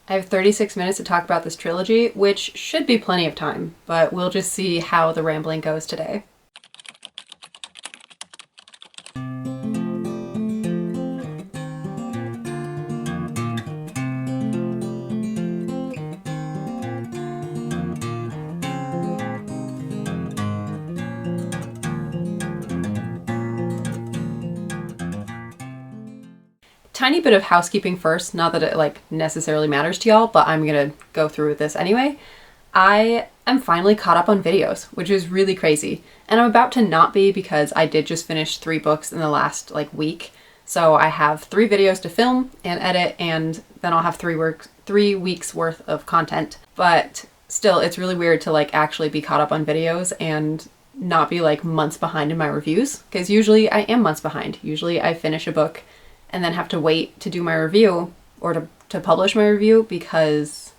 I have 36 minutes to talk about this trilogy, which should be plenty of time, but we'll just see how the rambling goes today. Tiny bit of housekeeping first, not that it necessarily matters to y'all, but I'm gonna go through with this anyway. I am finally caught up on videos, which is really crazy. And I'm about to not be because I did just finish 3 books in the last week. So I have 3 videos to film and edit, and then I'll have 3 weeks worth of content. But still, it's really weird to actually be caught up on videos and not be months behind in my reviews, because usually I am months behind. Usually I finish a book and then have to wait to do my review or to publish my review because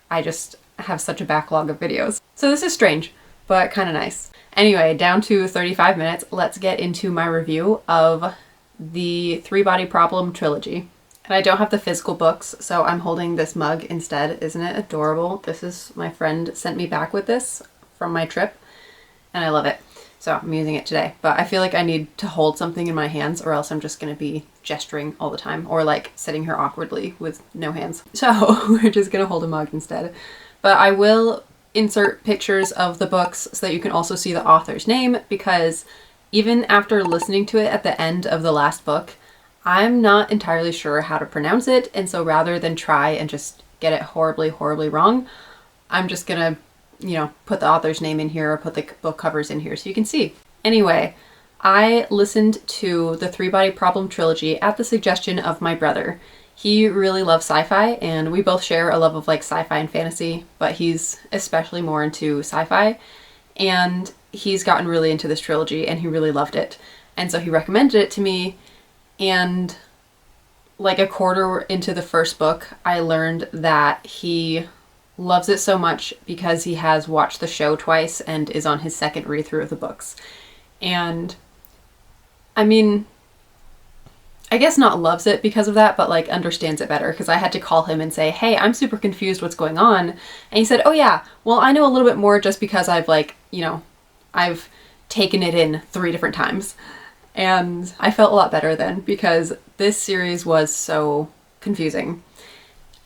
I just have such a backlog of videos. So this is strange, but kind of nice. Anyway, down to 35 minutes, let's get into my review of the Three Body Problem trilogy. And I don't have the physical books, so I'm holding this mug instead. Isn't it adorable? This is, my friend sent me back with this from my trip, and I love it. So I'm using it today, but I feel like I need to hold something in my hands or else I'm just gonna be gesturing all the time or sitting here awkwardly with no hands. So we're just gonna hold a mug instead. But I will insert pictures of the books so that you can also see the author's name, because even after listening to it at the end of the last book, I'm not entirely sure how to pronounce it, and so rather than try and just get it horribly, horribly wrong, I'm just gonna put the author's name in here or put the book covers in here so you can see. Anyway, I listened to the Three Body Problem trilogy at the suggestion of my brother. He really loves sci-fi, and we both share a love of sci-fi and fantasy, but he's especially more into sci-fi, and he's gotten really into this trilogy and he really loved it. And so he recommended it to me, and a quarter into the first book, I learned that he loves it so much because he has watched the show twice and is on his second read-through of the books. And I mean, I guess not loves it because of that, but understands it better, because I had to call him and say, hey, I'm super confused, what's going on? And he said, oh yeah, well, I know a little bit more just because I've I've taken it in 3 different times. And I felt a lot better then, because this series was so confusing.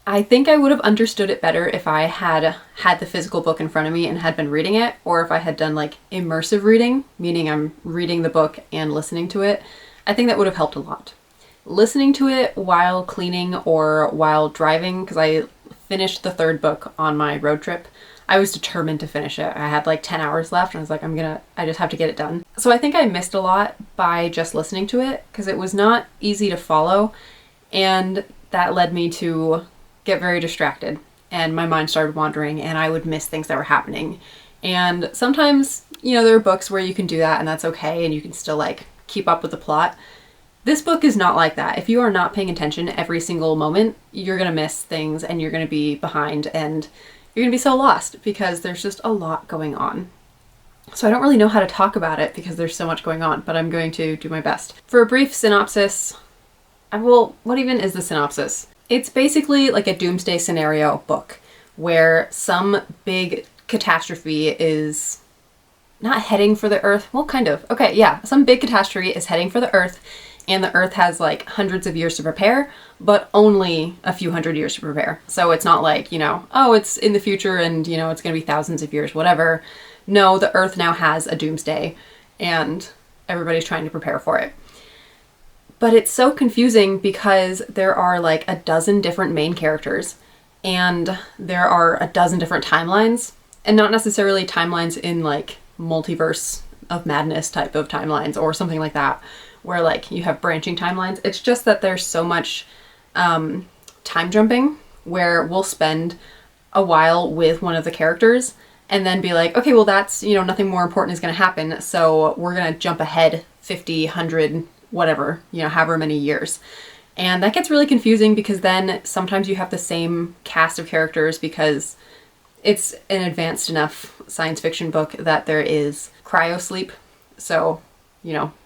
I think I would have understood it better if I had had the physical book in front of me and had been reading it, or if I had done immersive reading, meaning I'm reading the book and listening to it. I think that would have helped a lot. Listening to it while cleaning or while driving, because I finished the 3rd book on my road trip. I was determined to finish it. I had 10 hours left and I was I just have to get it done. So I think I missed a lot by just listening to it, because it was not easy to follow, and that led me to get very distracted, and my mind started wandering and I would miss things that were happening. And sometimes, there are books where you can do that and that's okay, and you can still keep up with the plot. This book is not like that. If you are not paying attention every single moment, you're gonna miss things and you're gonna be behind and you're gonna be so lost because there's just a lot going on. So I don't really know how to talk about it because there's so much going on, but I'm going to do my best. For a brief synopsis, what even is the synopsis? It's basically a doomsday scenario book where some big catastrophe is not heading for the Earth. Well, kind of. Okay, yeah. Some big catastrophe is heading for the Earth, and the Earth has hundreds of years to prepare, but only a few hundred years to prepare. So it's not oh, it's in the future and, it's going to be thousands of years, whatever. No, the Earth now has a doomsday and everybody's trying to prepare for it. But it's so confusing because there are a dozen different main characters, and there are a dozen different timelines, and not necessarily timelines in multiverse of madness type of timelines or something like that, where you have branching timelines. It's just that there's so much time jumping where we'll spend a while with one of the characters and then be okay, well, that's, nothing more important is going to happen, so we're going to jump ahead 50, 100, whatever, however many years. And that gets really confusing because then sometimes you have the same cast of characters because it's an advanced enough science fiction book that there is cryosleep. So,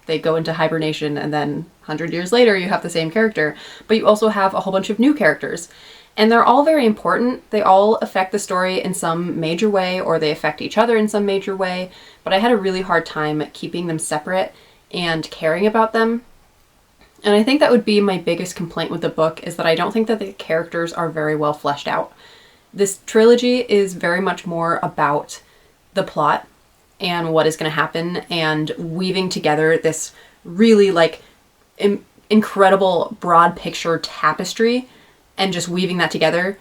they go into hibernation and then 100 years later you have the same character, but you also have a whole bunch of new characters. And they're all very important. They all affect the story in some major way, or they affect each other in some major way, but I had a really hard time keeping them separate and caring about them. And I think that would be my biggest complaint with the book, is that I don't think that the characters are very well fleshed out. This trilogy is very much more about the plot and what is going to happen, and weaving together this really like incredible broad picture tapestry and just weaving that together.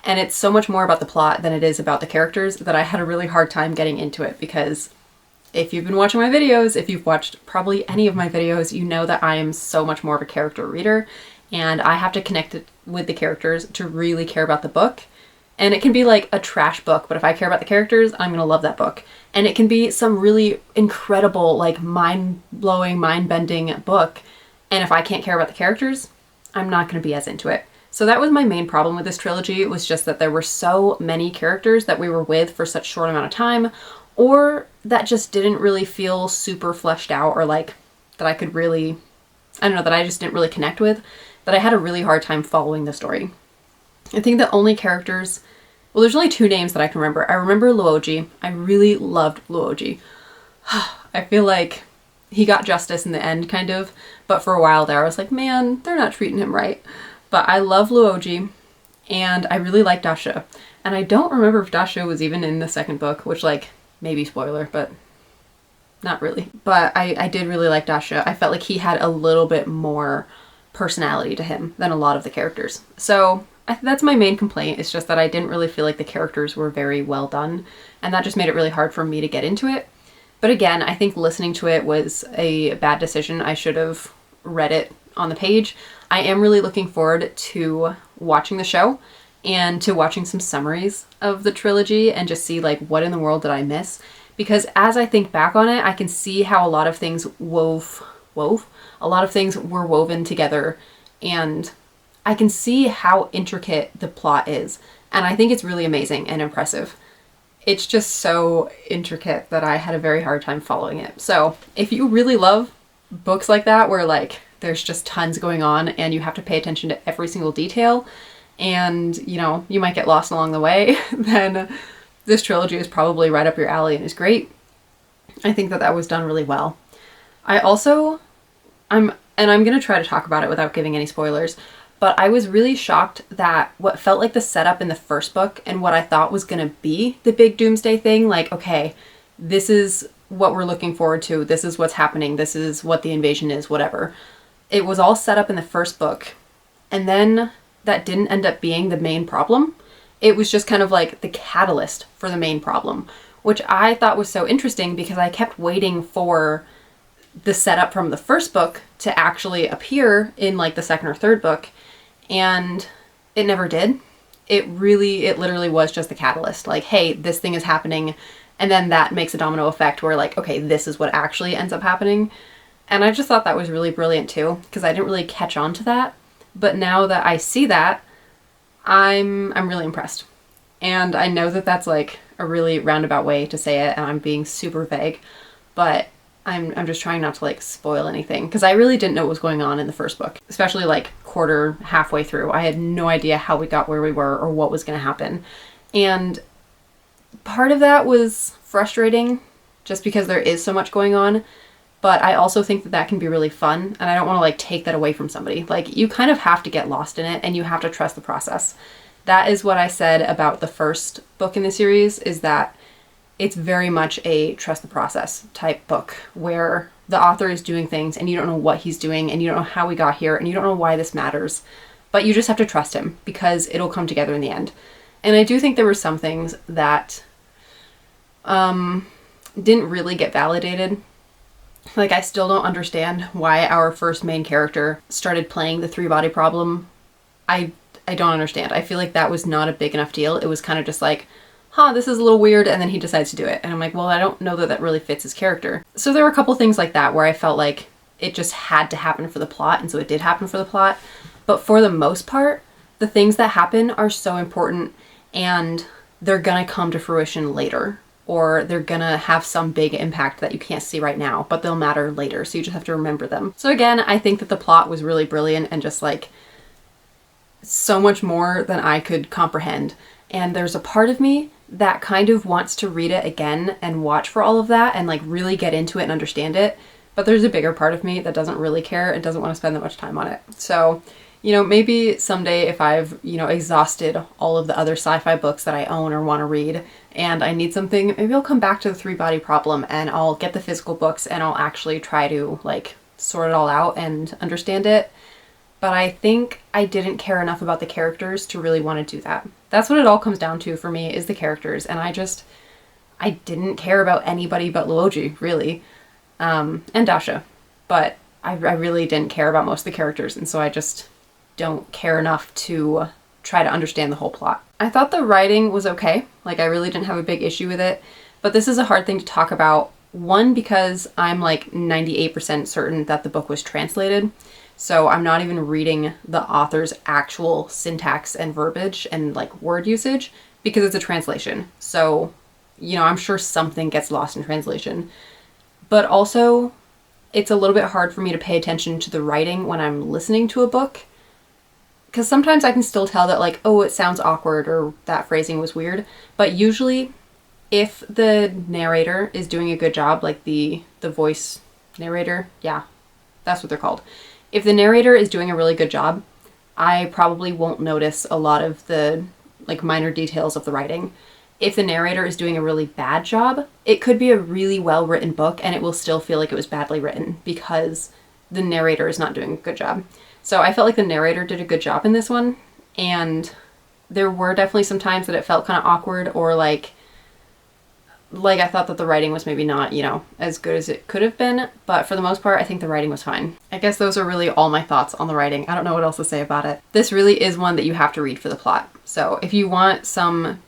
And it's so much more about the plot than it is about the characters that I had a really hard time getting into it, because if you've been watching my videos, if you've watched probably any of my videos, you know that I am so much more of a character reader, and I have to connect it with the characters to really care about the book. And it can be like a trash book, but if I care about the characters, I'm gonna love that book. And it can be some really incredible, like mind-blowing, mind-bending book, and if I can't care about the characters, I'm not gonna be as into it. So that was my main problem with this trilogy. It was just that there were so many characters that we were with for such a short amount of time, or that just didn't really feel super fleshed out, or like that I could really, I don't know, that I just didn't really connect with, that I had a really hard time following the story. I think the only characters, well, there's only two names that I can remember. I remember Luoji. I really loved Luoji. I feel like he got justice in the end, kind of, but for a while there I was like, man, they're not treating him right. But I love Luoji, and I really like Dasha. And I don't remember if Dasha was even in the second book, which, like, maybe spoiler, but not really. But I did really like Dasha. I felt like he had a little bit more personality to him than a lot of the characters. So that's my main complaint. It's just that I didn't really feel like the characters were very well done, and that just made it really hard for me to get into it. But again, I think listening to it was a bad decision. I should have read it on the page. I am really looking forward to watching the show and to watching some summaries of the trilogy and just see like what in the world did I miss, because as I think back on it, I can see how a lot of things a lot of things were woven together, and I can see how intricate the plot is, and I think it's really amazing and impressive. It's just so intricate that I had a very hard time following it. So if you really love books like that, where like there's just tons going on and you have to pay attention to every single detail, and you know, you might get lost along the way, then this trilogy is probably right up your alley and is great. I think that that was done really well. I'm going to try to talk about it without giving any spoilers, but I was really shocked that what felt like the setup in the first book and what I thought was going to be the big doomsday thing, like, okay, this is what we're looking forward to, this is what's happening, this is what the invasion is, whatever. It was all set up in the first book, and then that didn't end up being the main problem. It was just kind of like the catalyst for the main problem, which I thought was so interesting because I kept waiting for the setup from the first book to actually appear in like the second or third book, and it never did. It literally was just the catalyst. Like, hey, this thing is happening, and then that makes a domino effect where like, okay, this is what actually ends up happening. And I just thought that was really brilliant too, because I didn't really catch on to that. But now that I see that, I'm really impressed. And I know that that's like a really roundabout way to say it, and I'm being super vague, but I'm just trying not to like spoil anything, because I really didn't know what was going on in the first book, especially like halfway through. I had no idea how we got where we were or what was going to happen. And part of that was frustrating just because there is so much going on, but I also think that that can be really fun, and I don't want to like take that away from somebody. Like, you kind of have to get lost in it, and you have to trust the process. That is what I said about the first book in the series, is that it's very much a trust the process type book, where the author is doing things and you don't know what he's doing, and you don't know how we got here, and you don't know why this matters, but you just have to trust him because it'll come together in the end. And I do think there were some things that didn't really get validated. Like, I still don't understand why our first main character started playing the 3-body problem. I don't understand. I feel like that was not a big enough deal. It was kind of just like, this is a little weird, and then he decides to do it. And I'm like, well, I don't know that that really fits his character. So there were a couple things like that where I felt like it just had to happen for the plot, and so it did happen for the plot. But for the most part, the things that happen are so important, and they're gonna come to fruition later, or they're gonna have some big impact that you can't see right now, but they'll matter later, so you just have to remember them. So again, I think that the plot was really brilliant and just like so much more than I could comprehend. And there's a part of me that kind of wants to read it again and watch for all of that and like really get into it and understand it. But there's a bigger part of me that doesn't really care and doesn't want to spend that much time on it. So, you know, maybe someday if I've, you know, exhausted all of the other sci-fi books that I own or want to read and I need something, maybe I'll come back to the Three Body Problem and I'll get the physical books and I'll actually try to like sort it all out and understand it. But I think I didn't care enough about the characters to really want to do that. That's what it all comes down to for me, is the characters. And I didn't care about anybody but Luoji, really. And Dasha. But I really didn't care about most of the characters, and so I just don't care enough to try to understand the whole plot. I thought the writing was okay. Like, I really didn't have a big issue with it. But this is a hard thing to talk about. One, because I'm like 98% certain that the book was translated. So I'm not even reading the author's actual syntax and verbiage and like word usage because it's a translation. So, you know, I'm sure something gets lost in translation. But also, it's a little bit hard for me to pay attention to the writing when I'm listening to a book. Because sometimes I can still tell that like, oh, it sounds awkward or that phrasing was weird. But usually, if the narrator is doing a good job, like the voice narrator, yeah, that's what they're called. If the narrator is doing a really good job, I probably won't notice a lot of the like minor details of the writing. If the narrator is doing a really bad job, it could be a really well-written book and it will still feel like it was badly written because the narrator is not doing a good job. So I felt like the narrator did a good job in this one, and there were definitely some times that it felt kind of awkward or like I thought that the writing was maybe not, you know, as good as it could have been, but for the most part, I think the writing was fine. I guess those are really all my thoughts on the writing. I don't know what else to say about it. This really is one that you have to read for the plot. So if you want some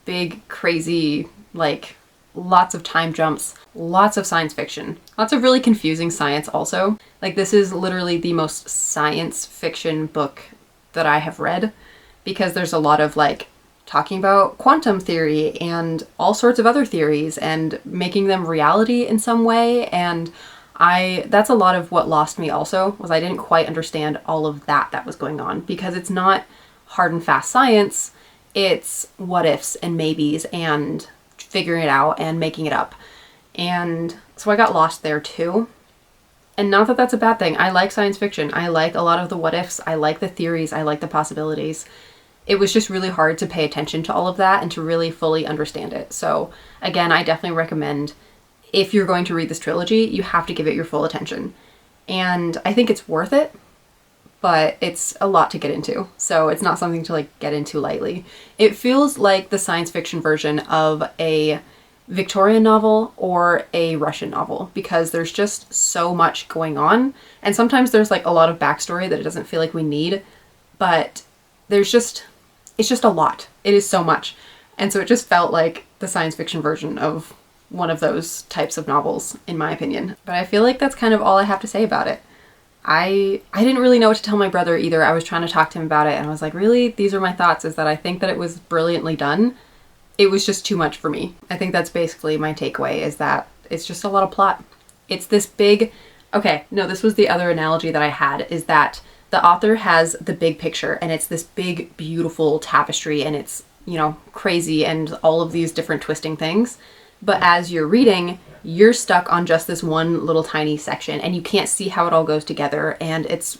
big, crazy, like lots of time jumps, lots of science fiction, lots of really confusing science also. Like, this is literally the most science fiction book that I have read because there's a lot of like talking about quantum theory and all sorts of other theories and making them reality in some way. And that's a lot of what lost me also, was I didn't quite understand all of that was going on, because it's not hard and fast science. It's what ifs and maybes and figuring it out and making it up. And so I got lost there too. And not that that's a bad thing. I like science fiction. I like a lot of the what ifs. I like the theories. I like the possibilities. It was just really hard to pay attention to all of that and to really fully understand it. So again, I definitely recommend, if you're going to read this trilogy, you have to give it your full attention. And I think it's worth it, but it's a lot to get into. So it's not something to like get into lightly. It feels like the science fiction version of a Victorian novel or a Russian novel, because there's just so much going on. And sometimes there's like a lot of backstory that it doesn't feel like we need, but it's just a lot. It is so much. And so it just felt like the science fiction version of one of those types of novels, in my opinion. But I feel like that's kind of all I have to say about it. I didn't really know what to tell my brother either. I was trying to talk to him about it and I was like, really, these are my thoughts, is that I think that it was brilliantly done. It was just too much for me. I think that's basically my takeaway, is that it's just a lot of plot. It's this big, okay, no, this was the other analogy that I had, is that the author has the big picture and it's this big, beautiful tapestry and it's, you know, crazy and all of these different twisting things. But as you're reading, you're stuck on just this one little tiny section and you can't see how it all goes together, and it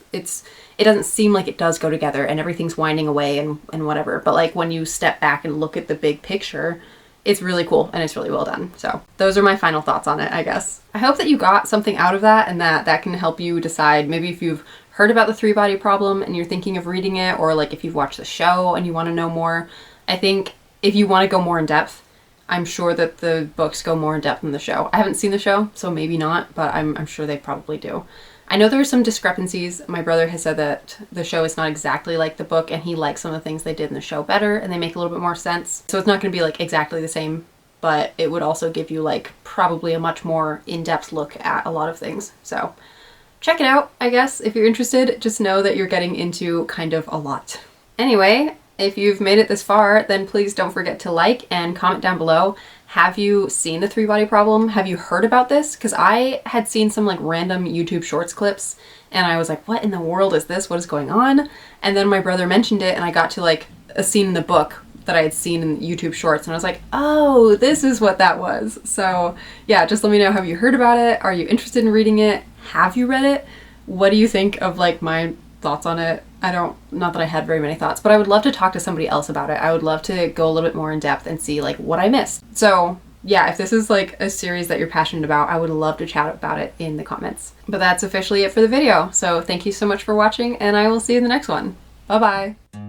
doesn't seem like it does go together and everything's winding away and whatever. But like when you step back and look at the big picture, it's really cool and it's really well done. So those are my final thoughts on it, I guess. I hope that you got something out of that and that can help you decide, maybe if you've heard about the Three Body Problem and you're thinking of reading it, or like if you've watched the show and you want to know more. I think if you want to go more in depth, I'm sure that the books go more in depth than the show. I haven't seen the show, so maybe not, but I'm sure they probably do. I know there are some discrepancies. My brother has said that the show is not exactly like the book, and he likes some of the things they did in the show better, and they make a little bit more sense. So it's not going to be like exactly the same, but it would also give you like probably a much more in-depth look at a lot of things. So check it out, I guess, if you're interested. Just know that you're getting into kind of a lot. Anyway, If you've made it this far, then please don't forget to like and comment down below. Have you seen the three body problem? Have you heard about this? Because I had seen some like random YouTube Shorts clips and I was like, what in the world is this? What is going on? And then my brother mentioned it and I got to like a scene in the book that I had seen in YouTube Shorts and I was like, oh, this is what that was. So yeah, just let me know, have you heard about it? Are you interested in reading it? Have you read it? What do you think of like my thoughts on it? Not that I had very many thoughts, but I would love to talk to somebody else about it. I would love to go a little bit more in depth and see like what I missed. So yeah, if this is like a series that you're passionate about, I would love to chat about it in the comments. But that's officially it for the video. So thank you so much for watching and I will see you in the next one. Bye bye.